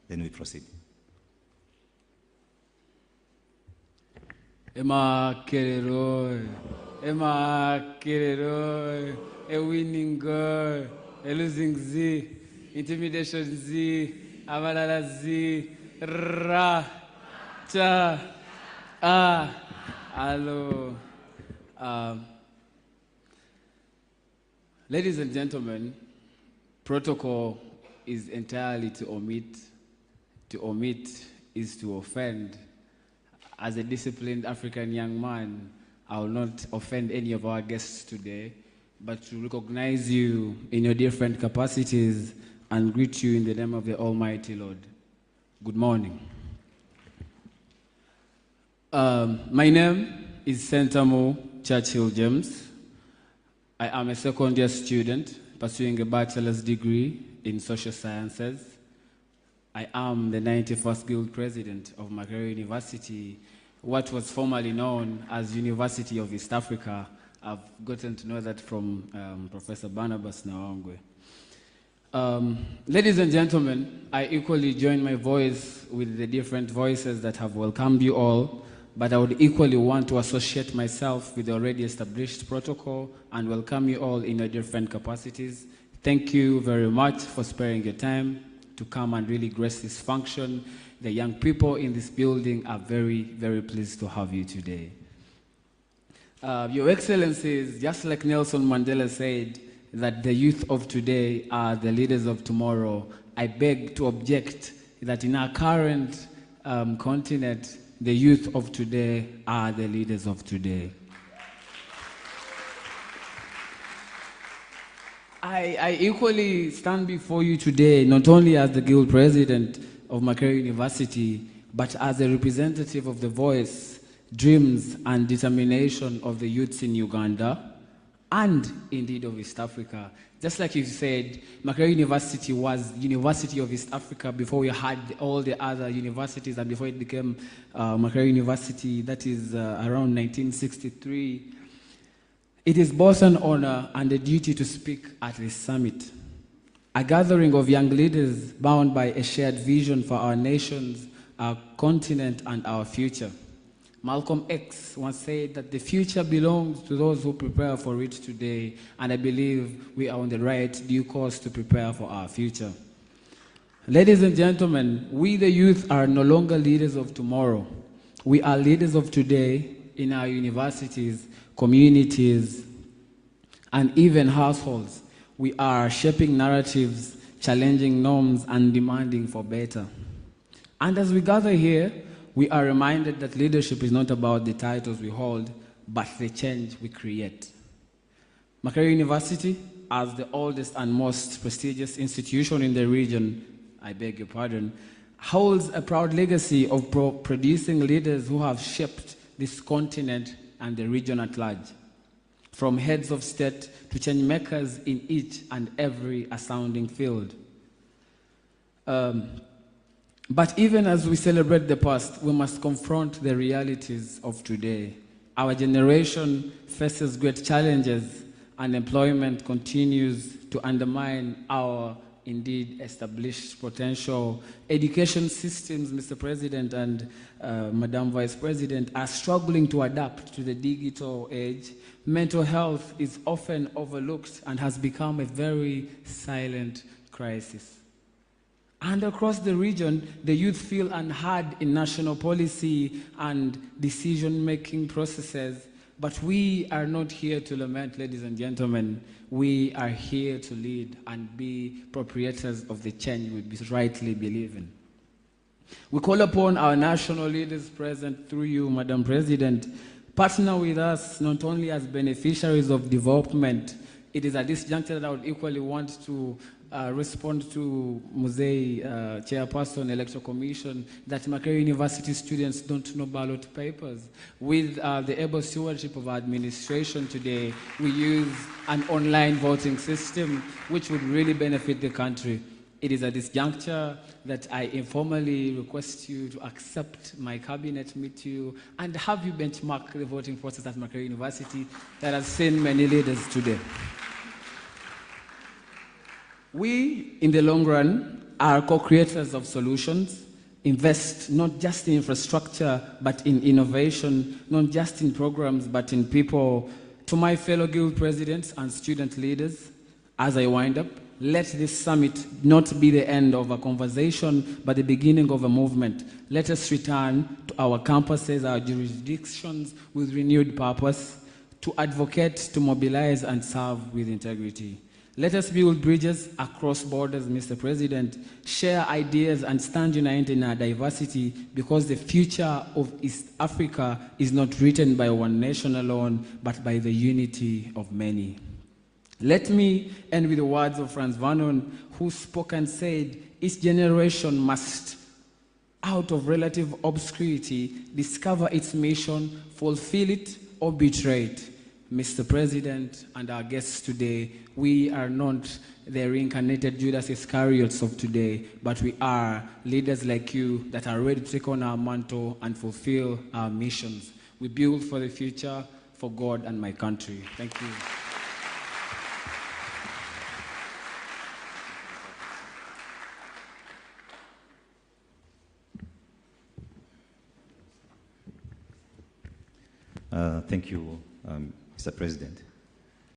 Then we proceed. Makerere, Makerere, a winning girl, a losing Z, intimidation Z, amalala Z, ra, cha, hello. Ladies and gentlemen, protocol is entirely to omit. To omit is to offend. As a disciplined African young man, I will not offend any of our guests today, but to recognize you in your different capacities and greet you in the name of the Almighty Lord. Good morning. My name is Sentamo Churchill James. I am a second-year student pursuing a bachelor's degree in social sciences. I am the 91st Guild President of Makerere University, what was formerly known as University of East Africa. I've gotten to know that from Professor Barnabas Nawangwe. Ladies and gentlemen, I equally join my voice with the different voices that have welcomed you all, but I would equally want to associate myself with the already established protocol and welcome you all in your different capacities. Thank you very much for sparing your time to come and really grace this function. The young people in this building are very, very pleased to have you today. Your Excellencies, just like Nelson Mandela said, that the youth of today are the leaders of tomorrow, I beg to object that in our current continent, the youth of today are the leaders of today. I equally stand before you today, not only as the Guild President of Makerere University, but as a representative of the voice, dreams, and determination of the youths in Uganda, and indeed of East Africa. Just like you said, Makerere University was University of East Africa before we had all the other universities and before it became Makerere University, that is around 1963. It is both an honor and a duty to speak at this summit, a gathering of young leaders bound by a shared vision for our nations, our continent, and our future. Malcolm X once said that the future belongs to those who prepare for it today, and I believe we are on the right due course to prepare for our future. Ladies and gentlemen, we the youth are no longer leaders of tomorrow. We are leaders of today in our universities, communities, and even households. We are shaping narratives, challenging norms, and demanding for better. And as we gather here, we are reminded that leadership is not about the titles we hold, but the change we create. Makerere University, as the oldest and most prestigious institution in the region, I beg your pardon, holds a proud legacy of producing leaders who have shaped this continent and the region at large, from heads of state to change makers in each and every astounding field. But even as we celebrate the past, we must confront the realities of today. Our generation faces great challenges. Unemployment continues to undermine our indeed established potential. Education systems, Mr. President and Madam Vice President, are struggling to adapt to the digital age. Mental health is often overlooked and has become a very silent crisis. And across the region, the youth feel unheard in national policy and decision-making processes. But we are not here to lament, ladies and gentlemen. We are here to lead and be proprietors of the change we rightly believe in. We call upon our national leaders present through you, Madam President, partner with us not only as beneficiaries of development. It is at this juncture that I would equally want to respond to Muzei, Chairperson, Electoral Commission, that Makerere University students don't know ballot papers. With the able stewardship of our administration today, we use an online voting system which would really benefit the country. It is at this juncture that I informally request you to accept my cabinet, meet you, and have you benchmark the voting process at Makerere University that has seen many leaders today. We, in the long run, are co-creators of solutions, invest not just in infrastructure, but in innovation, not just in programs, but in people. To my fellow guild presidents and student leaders, as I wind up, let this summit not be the end of a conversation, but the beginning of a movement. Let us return to our campuses, our jurisdictions with renewed purpose, to advocate, to mobilize, and serve with integrity. Let us build bridges across borders, Mr. President, share ideas and stand united in our diversity, because the future of East Africa is not written by one nation alone, but by the unity of many. Let me end with the words of Franz Fanon, who spoke and said, each generation must, out of relative obscurity, discover its mission, fulfill it, or betray it. Mr. President and our guests today, we are not the reincarnated Judas Iscariots of today, but we are leaders like you that are ready to take on our mantle and fulfill our missions. We build for the future, for God and my country. Thank you. Thank you, Mr. President.